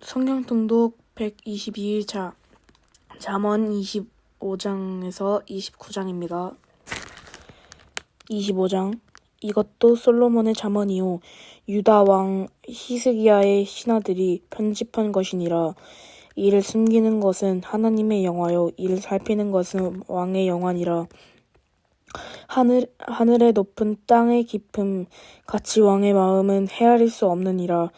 성경 통독 122일차 잠언 25장에서 29장입니다. 25장 이것도 솔로몬의 잠언이요 유다 왕 히스기야의 신하들이 편집한 것이니라. 이를 숨기는 것은 하나님의 영화요 이를 살피는 것은 왕의 영화니라. 하늘의 높음 땅의 깊음 같이 왕의 마음은 헤아릴 수 없느니라.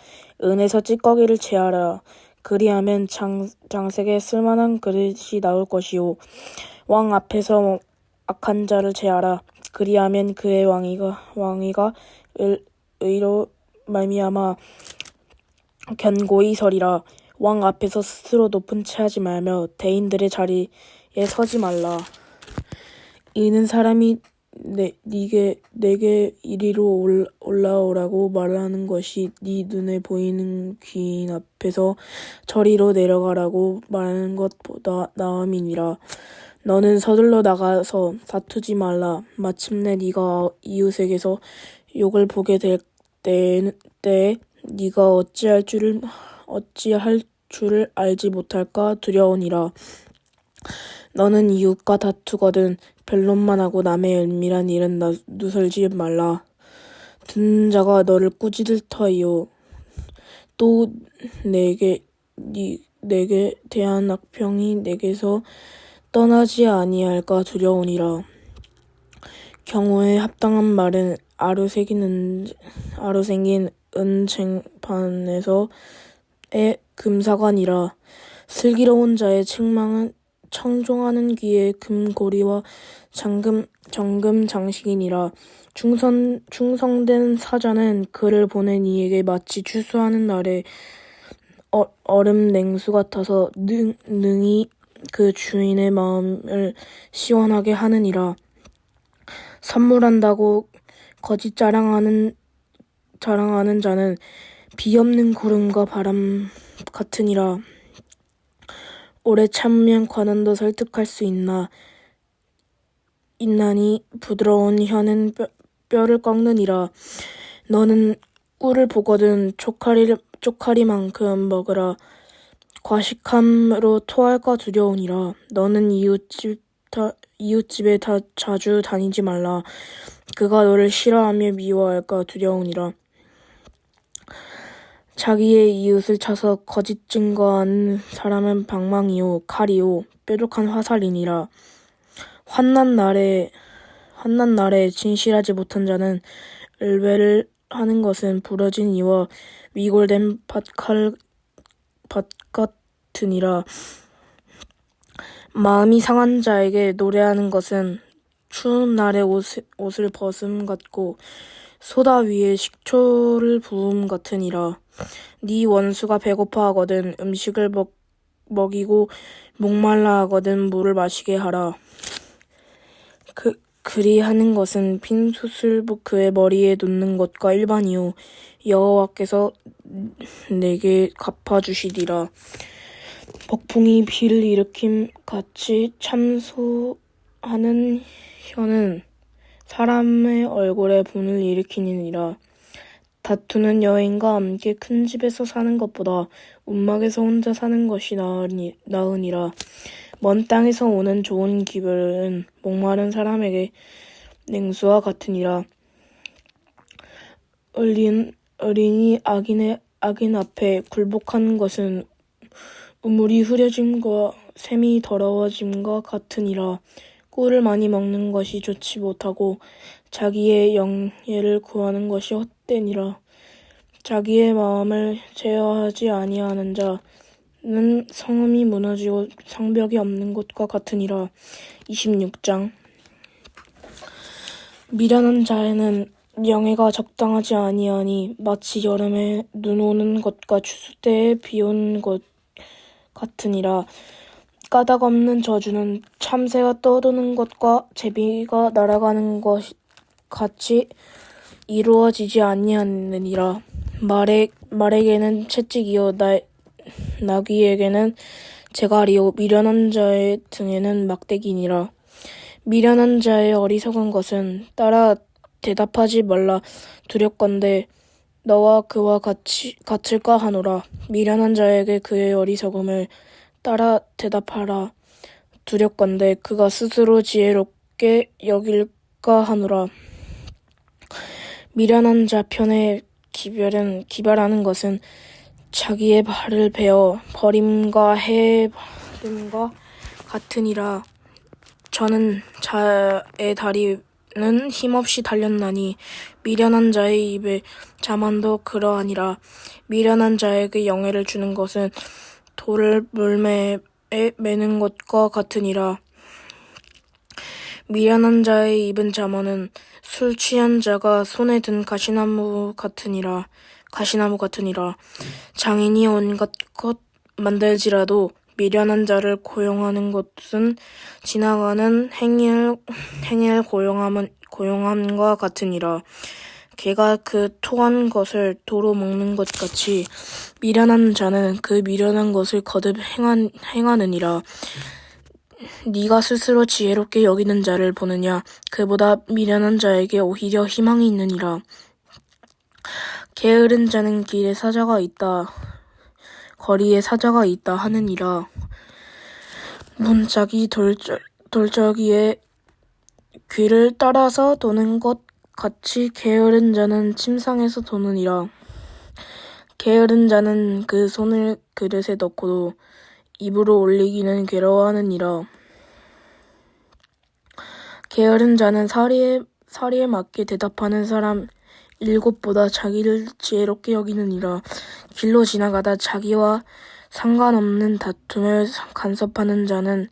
은에서 찌꺼기를 제하라. 그리하면 장색에 쓸만한 그릇이 나올 것이요 왕 앞에서 악한 자를 제하라. 그리하면 그의 왕위가 의로 말미암아 견고히 서리라. 왕 앞에서 스스로 높은 채 하지 말며 대인들의 자리에 서지 말라. 이는 사람이 내게 이리로 올라오라고 말하는 것이 네 눈에 보이는 귀인 앞에서 저리로 내려가라고 말하는 것보다 나음이니라. 너는 서둘러 나가서 다투지 말라. 마침내 네가 이웃에게서 욕을 보게 될 때에 네가 어찌할 줄을 알지 못할까 두려우니라. 너는 이웃과 다투거든 변론만 하고 남의 은밀한 일은 누설지 말라. 듣는 자가 너를 꾸짖을 터이요 또 내게 대한 악평이 내게서 떠나지 아니할까 두려우니라. 경호에 합당한 말은 아로생긴 은쟁반에서의 금사관이라. 슬기로운 자의 책망은 청종하는 귀에 금고리와 정금 장식이니라. 충성된 사자는 그를 보낸 이에게 마치 추수하는 날에 얼음 냉수 같아서 능히 그 주인의 마음을 시원하게 하느니라. 선물한다고 거짓 자랑하는 자는 비 없는 구름과 바람 같으니라. 오래 참으면 관원도 설득할 수 있나니 부드러운 혀는 뼈를 꺾느니라. 너는 꿀을 보거든 쪽파리만큼 먹으라. 과식함으로 토할까 두려우니라. 너는 이웃집에 자주 다니지 말라. 그가 너를 싫어하며 미워할까 두려우니라. 자기의 이웃을 차서 거짓 증거하는 사람은 방망이요 칼이요 뾰족한 화살이니라. 환난 날에 진실하지 못한 자는 을배를 하는 것은 부러진 이와 위골된 밭 같으니라. 마음이 상한 자에게 노래하는 것은 추운 날에 옷을 벗음 같고 소다 위에 식초를 부음 같으니라. 네 원수가 배고파하거든 음식을 먹이고 목말라 하거든 물을 마시게 하라. 그리하는 것은 핀 수술부 그의 머리에 놓는 것과 일반이요 여호와께서 내게 갚아주시리라. 폭풍이 비를 일으킴 같이 참소하는 혀는 사람의 얼굴에 분을 일으키느니라. 다투는 여인과 함께 큰 집에서 사는 것보다 움막에서 혼자 사는 것이 나으니라. 먼 땅에서 오는 좋은 기별은 목마른 사람에게 냉수와 같으니라. 어린이 악인 앞에 굴복하는 것은 우물이 흐려짐과 샘이 더러워짐과 같으니라. 꿀을 많이 먹는 것이 좋지 못하고 자기의 영예를 구하는 것이 헛되니라. 자기의 마음을 제어하지 아니하는 자는 성읍이 무너지고 성벽이 없는 것과 같으니라. 26장 미련한 자에는 영예가 적당하지 아니하니 마치 여름에 눈 오는 것과 추수 때에 비 오는 것 같으니라. 까닭 없는 저주는 참새가 떠도는 것과 제비가 날아가는 것 같이 이루어지지 아니하느니라. 말에게는 채찍이요 나귀에게는 재갈이요 미련한 자의 등에는 막대기니라. 미련한 자의 어리석은 것은 따라 대답하지 말라. 두렵건대 너와 그와 같을까 하노라. 미련한 자에게 그의 어리석음을 따라 대답하라. 두렵건대 그가 스스로 지혜롭게 여길까 하노라. 미련한 자 편에 기별하는 것은 자기의 발을 베어 버림과 해림과 같으니라. 저는 자의 다리는 힘없이 달렸나니 미련한 자의 입에 자만도 그러하니라. 미련한 자에게 영예를 주는 것은 돌을 물매에 매는 것과 같으니라. 미련한 자의 입은 자만은 술 취한 자가 손에 든 가시나무 같으니라. 장인이 온갖 것 만들지라도 미련한 자를 고용하는 것은 지나가는 행위를 고용함과 같으니라. 개가 그 토한 것을 도로 먹는 것 같이 미련한 자는 그 미련한 것을 거듭 행하느니라. 네가 스스로 지혜롭게 여기는 자를 보느냐? 그보다 미련한 자에게 오히려 희망이 있느니라. 게으른 자는 길에 사자가 있다, 거리에 사자가 있다 하느니라. 문짝이 돌적이의 귀를 따라서 도는 것 같이 게으른 자는 침상에서 도느니라. 게으른 자는 그 손을 그릇에 넣고도 입으로 올리기는 괴로워하느니라. 게으른 자는 사리에 맞게 대답하는 사람 7보다 자기를 지혜롭게 여기느니라. 길로 지나가다 자기와 상관없는 다툼을 간섭하는 자는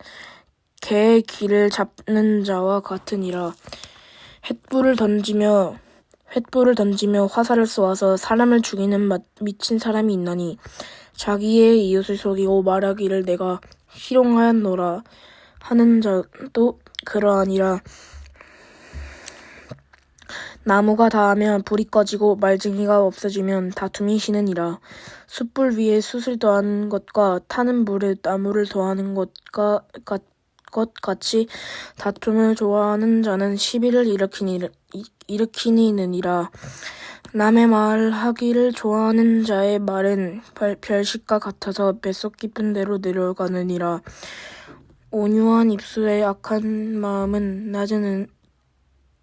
개의 귀를 잡는 자와 같으니라. 횃불을 던지며 화살을 쏘아서 사람을 죽이는 미친 사람이 있나니 자기의 이웃을 속이고 말하기를 내가 희롱하였노라 하는 자도 그러하니라. 나무가 닿으면 불이 꺼지고 말쟁이가 없어지면 다툼이 쉬느니라. 숯불 위에 숯을 더하는 것과 타는 불에 나무를 더하는 것 같이 다툼을 좋아하는 자는 시비를 일으키느니라. 남의 말하기를 좋아하는 자의 말은 별식과 같아서 뱃속 깊은 데로 내려가느니라. 온유한 입술에 악한 마음은 낮은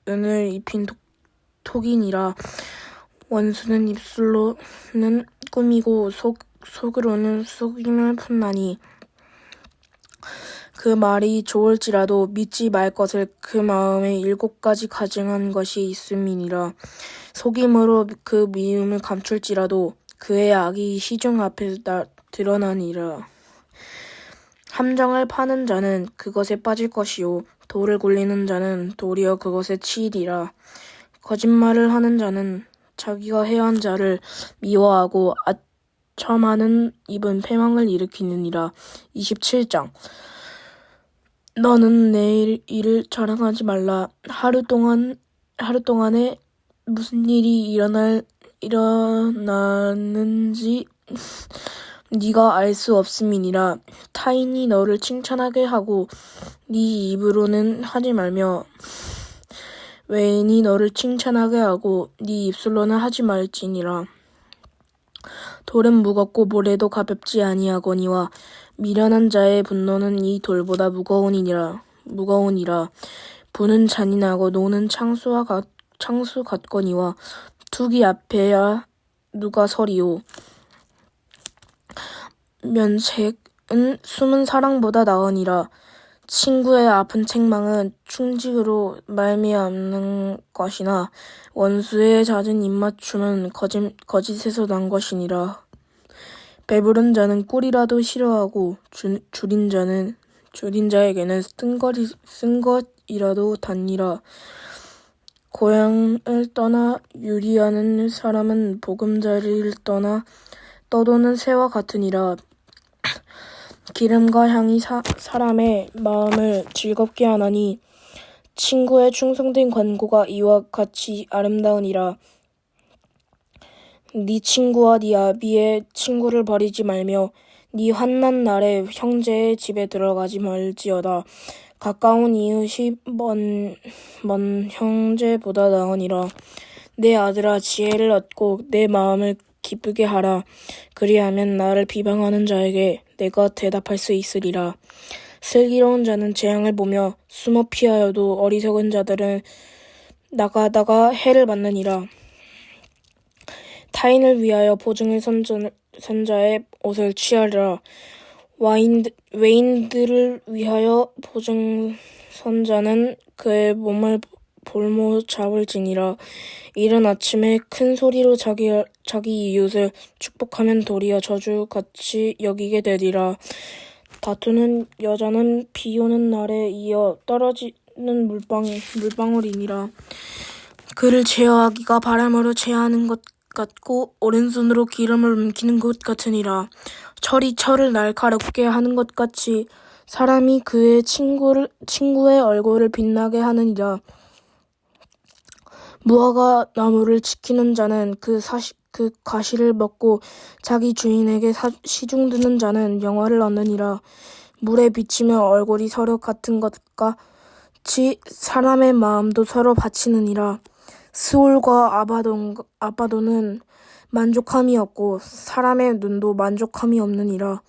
은을 입힌 톡이니라. 원수는 입술로는 꾸미고 속으로는 속임을 푼나니 그 말이 좋을지라도 믿지 말 것을 그 마음에 7가지 가증한 것이 있음이니라. 속임으로 그 미움을 감출지라도 그의 악이 시중 앞에 드러나니라. 함정을 파는 자는 그것에 빠질 것이요 돌을 굴리는 자는 도리어 그것에 치이리라. 거짓말을 하는 자는 자기가 해한 자를 미워하고 아첨하는 입은 패망을 일으키느니라. 27장. 너는 내 일을 자랑하지 말라. 하루 동안에 무슨 일이 일어나는지 네가 알 수 없음이니라. 타인이 너를 칭찬하게 하고 네 입으로는 하지 말며 외인이 너를 칭찬하게 하고 네 입술로는 하지 말지니라. 돌은 무겁고 모래도 가볍지 아니하거니와 미련한 자의 분노는 이 돌보다 무거우니라. 부는 잔인하고 노는 창수 같거니와 투기 앞에야 누가 서리요. 면책은 숨은 사랑보다 나으니라. 친구의 아픈 책망은 충직으로 말미암는 것이나 원수의 잦은 입맞춤은 거짓에서 난 것이니라. 배부른 자는 꿀이라도 싫어하고 줄인 자에게는 쓴 것이라도 단니라. 고향을 떠나 유리하는 사람은 보금자리를 떠나 떠도는 새와 같으니라. 기름과 향이 사람의 마음을 즐겁게 하나니 친구의 충성된 권고가 이와 같이 아름다우니라. 네 친구와 네 아비의 친구를 버리지 말며 네 환난 날에 형제의 집에 들어가지 말지어다. 가까운 이웃이 먼 형제보다 나으니라. 내 아들아, 지혜를 얻고 내 마음을 기쁘게 하라. 그리하면 나를 비방하는 자에게 내가 대답할 수 있으리라. 슬기로운 자는 재앙을 보며 숨어 피하여도 어리석은 자들은 나가다가 해를 받느니라. 타인을 위하여 보증을 선 자의 옷을 취하리라. 외인들을 위하여 보증 선 자는 그의 몸을 볼모 잡을지니라. 이른 아침에 큰 소리로 자기 이웃을 축복하면 도리어 저주같이 여기게 되리라. 다투는 여자는 비 오는 날에 이어 떨어지는 물방울이니라. 그를 제어하기가 바람으로 제어하는 것 같고 오른손으로 기름을 움키는 것 같으니라. 철이 철을 날카롭게 하는 것 같이 사람이 그의 친구의 얼굴을 빛나게 하느니라. 무화과 나무를 지키는 자는 그 가시를 먹고 자기 주인에게 시중드는 자는 영화를 얻느니라. 물에 비치며 얼굴이 서로 같은 것 같이 사람의 마음도 서로 바치느니라. 스올과 아바돈은 만족함이 없고 사람의 눈도 만족함이 없느니라.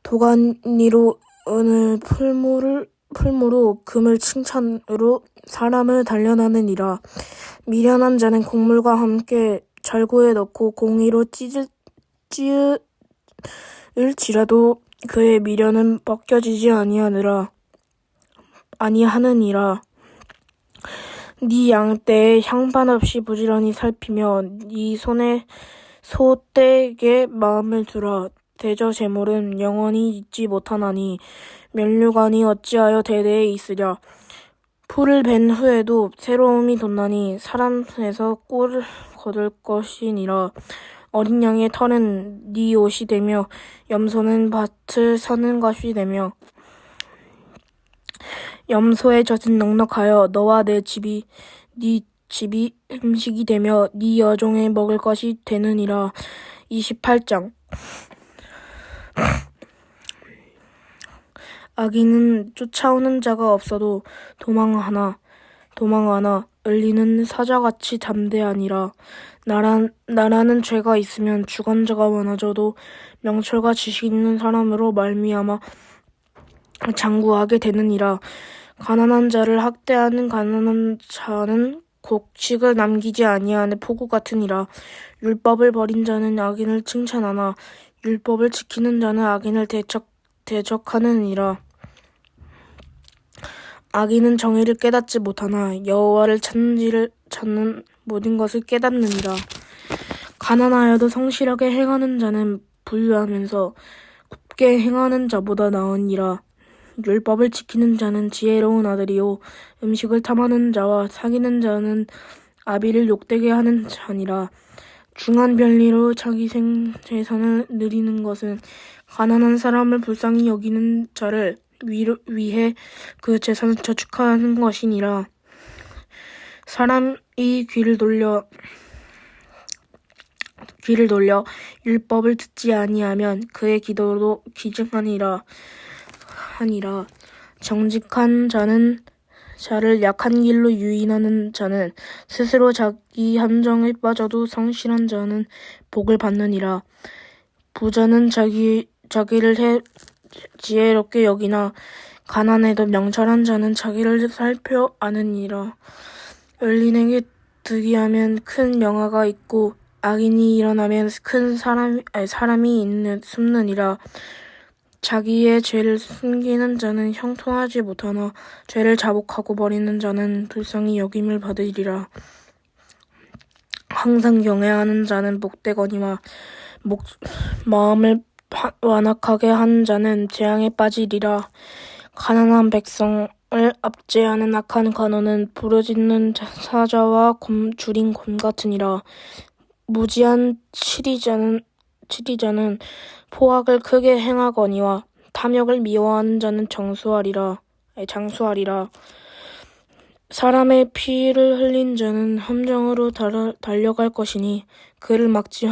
도가니로 은을 풀무로 금을 칭찬으로 사람을 단련하느니라. 미련한 자는 곡물과 함께 절구에 넣고 공의로 찌을지라도 그의 미련은 벗겨지지 아니하느니라. 네 양떼에 향반 없이 부지런히 살피며 네 손에 소떼에게 마음을 두라. 대저 제물은 영원히 잊지 못하나니 면류관이 어찌하여 대대에 있으랴. 풀을 벤 후에도 새로움이 돋나니 사람 손에서 꿀을 거둘 것이니라. 어린 양의 털은 네 옷이 되며 염소는 밭을 사는 것이 되며 염소의 젖은 넉넉하여 너와 네 집이 음식이 되며 네 여종의 먹을 것이 되느니라. 28장. 악인은 쫓아오는 자가 없어도 도망하나 을리는 사자같이 담대하니라. 나라는 죄가 있으면 주관자가 많아져도 명철과 지식 있는 사람으로 말미암아 장구하게 되느니라. 가난한 자를 학대하는 가난한 자는 곡식을 남기지 아니하는 포구 같으니라. 율법을 버린 자는 악인을 칭찬하나 율법을 지키는 자는 악인을 대적하느니라. 악인은 정의를 깨닫지 못하나 여호와를 찾는 모든 것을 깨닫느니라. 가난하여도 성실하게 행하는 자는 부유하면서 굽게 행하는 자보다 나으니라. 율법을 지키는 자는 지혜로운 아들이요 음식을 탐하는 자와 사귀는 자는 아비를 욕되게 하는 자니라. 중한 별리로 자기 생재산을 누리는 것은 가난한 사람을 불쌍히 여기는 자를 위해 그 재산을 저축하는 것이니라. 사람이 귀를 돌려 율법을 듣지 아니하면 그의 기도도 기증하니라. 정직한 자를 약한 길로 유인하는 자는 스스로 자기 함정에 빠져도 성실한 자는 복을 받느니라. 부자는 자기를 지혜롭게 여기나 가난해도 명철한 자는 자기를 살펴 아느니라. 을린에게 득이하면 큰 명화가 있고 악인이 일어나면 큰 사람이 숨느니라. 자기의 죄를 숨기는 자는 형통하지 못하나 죄를 자복하고 버리는 자는 불쌍히 여김을 받으리라. 항상 경외하는 자는 복되거니와 마음을 완악하게 하는 자는 재앙에 빠지리라. 가난한 백성을 압제하는 악한 관원은 부르짖는 사자와 줄인 곰 같으니라. 무지한 치리자는 포악을 크게 행하거니와 탐욕을 미워하는 자는 장수하리라. 사람의 피를 흘린 자는 함정으로 달려갈 것이니 그를 막지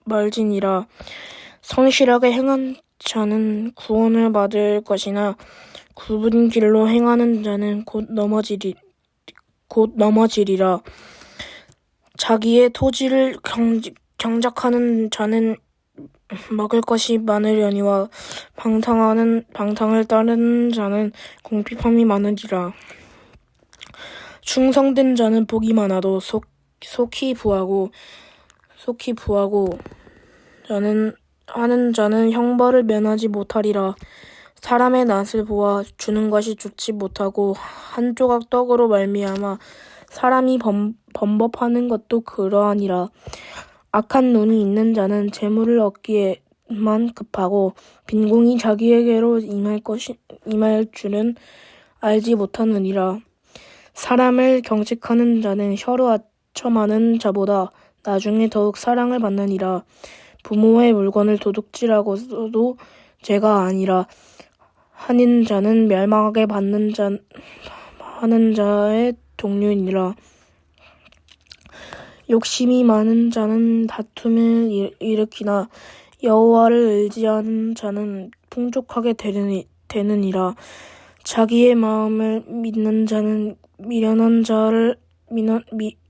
말지니라. 성실하게 행한 자는 구원을 받을 것이나 굽은 길로 행하는 자는 곧 넘어지리라. 자기의 토지를 경작하는 자는 먹을 것이 많으려니와 방탕을 따르는 자는 궁핍함이 많으리라. 충성된 자는 복이 많아도 속히 부하고 하는 자는 형벌을 면하지 못하리라. 사람의 낯을 보아 주는 것이 좋지 못하고 한 조각 떡으로 말미암아 사람이 범법하는 것도 그러하니라. 악한 눈이 있는 자는 재물을 얻기에만 급하고 빈궁이 자기에게로 임할 줄은 알지 못하느니라. 사람을 경책하는 자는 혀로 아첨하는 자보다 나중에 더욱 사랑을 받느니라. 부모의 물건을 도둑질하고도 죄가 아니라 하는 자는 멸망하게 하는 자의 동류이니라. 욕심이 많은 자는 다툼을 일으키나 여호와를 의지하는 자는 풍족하게 되느니라. 자기의 마음을 믿는 자는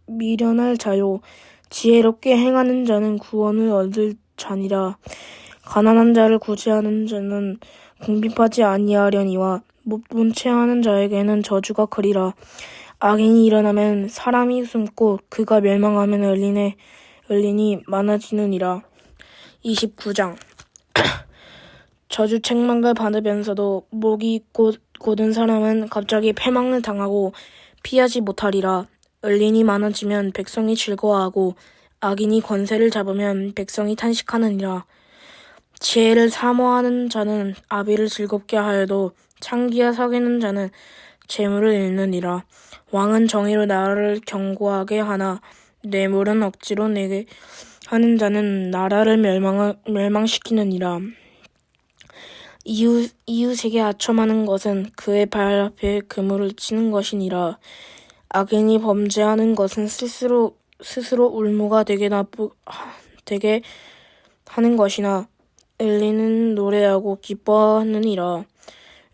미련할 자요 지혜롭게 행하는 자는 구원을 얻을 자니라. 가난한 자를 구제하는 자는 궁핍하지 아니하려니와 못 본 채 하는 자에게는 저주가 크리라. 악인이 일어나면 사람이 숨고 그가 멸망하면 을린이 많아지느니라. 29장 저주 책망을 받으면서도 목이 곧은 사람은 갑자기 패망을 당하고 피하지 못하리라. 을린이 많아지면 백성이 즐거워하고 악인이 권세를 잡으면 백성이 탄식하느니라. 지혜를 사모하는 자는 아비를 즐겁게 하여도 창기야 사귀는 자는 재물을 잃느니라. 왕은 정의로 나라를 견고하게 하나 뇌물은 억지로 내게 하는 자는 나라를 멸망시키느니라. 이웃에게 아첨하는 것은 그의 발 앞에 그물을 치는 것이니라. 악인이 범죄하는 것은 스스로 울무가 되게 하는 것이나 을리는 노래하고 기뻐하느니라.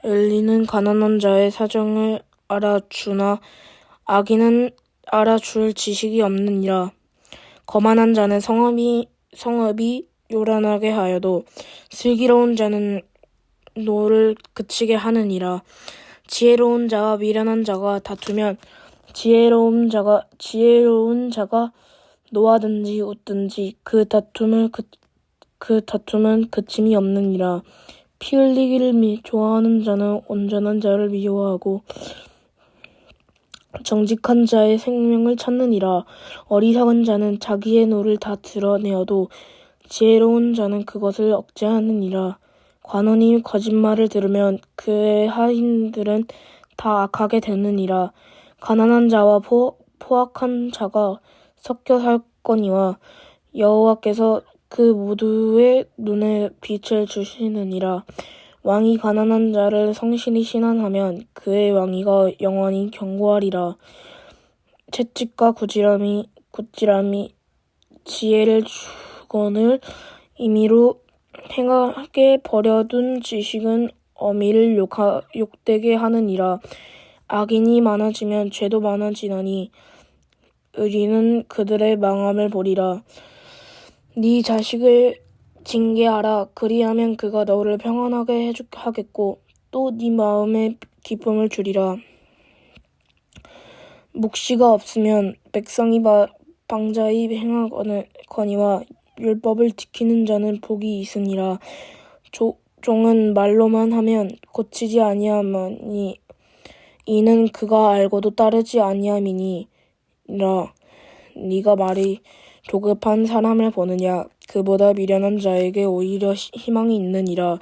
을리는 가난한 자의 사정을 알아주나 악인은 알아줄 지식이 없느니라. 거만한 자는 성읍이 요란하게 하여도 슬기로운 자는 노를 그치게 하느니라. 지혜로운 자와 미련한 자가 다투면 지혜로운 자가 노하든지 웃든지 그 다툼은 그침이 없느니라. 피 흘리기를 좋아하는 자는 온전한 자를 미워하고 정직한 자의 생명을 찾느니라. 어리석은 자는 자기의 노를 다 드러내어도 지혜로운 자는 그것을 억제하느니라. 관원이 거짓말을 들으면 그의 하인들은 다 악하게 되느니라. 가난한 자와 포악한 자가 섞여 살거니와 여호와께서 그 모두의 눈에 빛을 주시느니라. 왕이 가난한 자를 성실히 신한하면 그의 왕위가 영원히 견고하리라. 채찍과 굿질함이 지혜를 주거늘 임의로 행하게 버려둔 지식은 어미를 욕되게 하느니라. 악인이 많아지면 죄도 많아지나니 의리는 그들의 망함을 보리라. 네 자식을 징계하라. 그리하면 그가 너를 평안하게 하겠고 또 네 마음에 기쁨을 주리라. 묵시가 없으면 백성이 방자히 행하거니와 율법을 지키는 자는 복이 있으니라. 종은 말로만 하면 고치지 아니하나니 이는 그가 알고도 따르지 아니함이니라. 네가 말이 조급한 사람을 보느냐? 그보다 미련한 자에게 오히려 희망이 있느니라.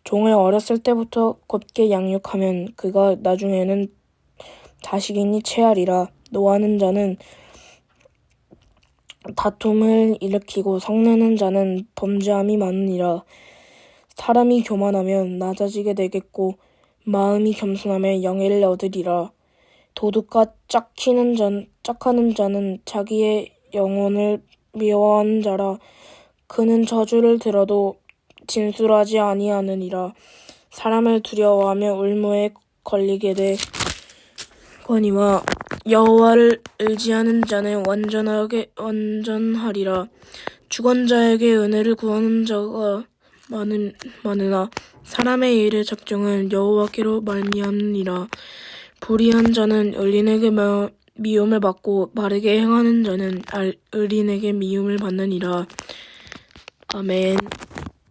종을 어렸을 때부터 곧게 양육하면 그가 나중에는 자식이니 체하리라. 노하는 자는 다툼을 일으키고 성내는 자는 범죄함이 많으니라. 사람이 교만하면 낮아지게 되겠고 마음이 겸손하면 영예를 얻으리라. 도둑과 짝하는 자는 자기의 영혼을 미워하는 자라. 그는 저주를 들어도 진술하지 아니하느니라. 사람을 두려워하며 울무에 걸리게 되거니와 여호와를 의지하는 자는 완전하리라. 주권자에게 은혜를 구하는 자가 많으나 사람의 일의 작정은 여호와께로 말미암느니라. 불의한 자는 의인에게 미움을 받고 바르게 행하는 자는 의인에게 미움을 받느니라. 아멘.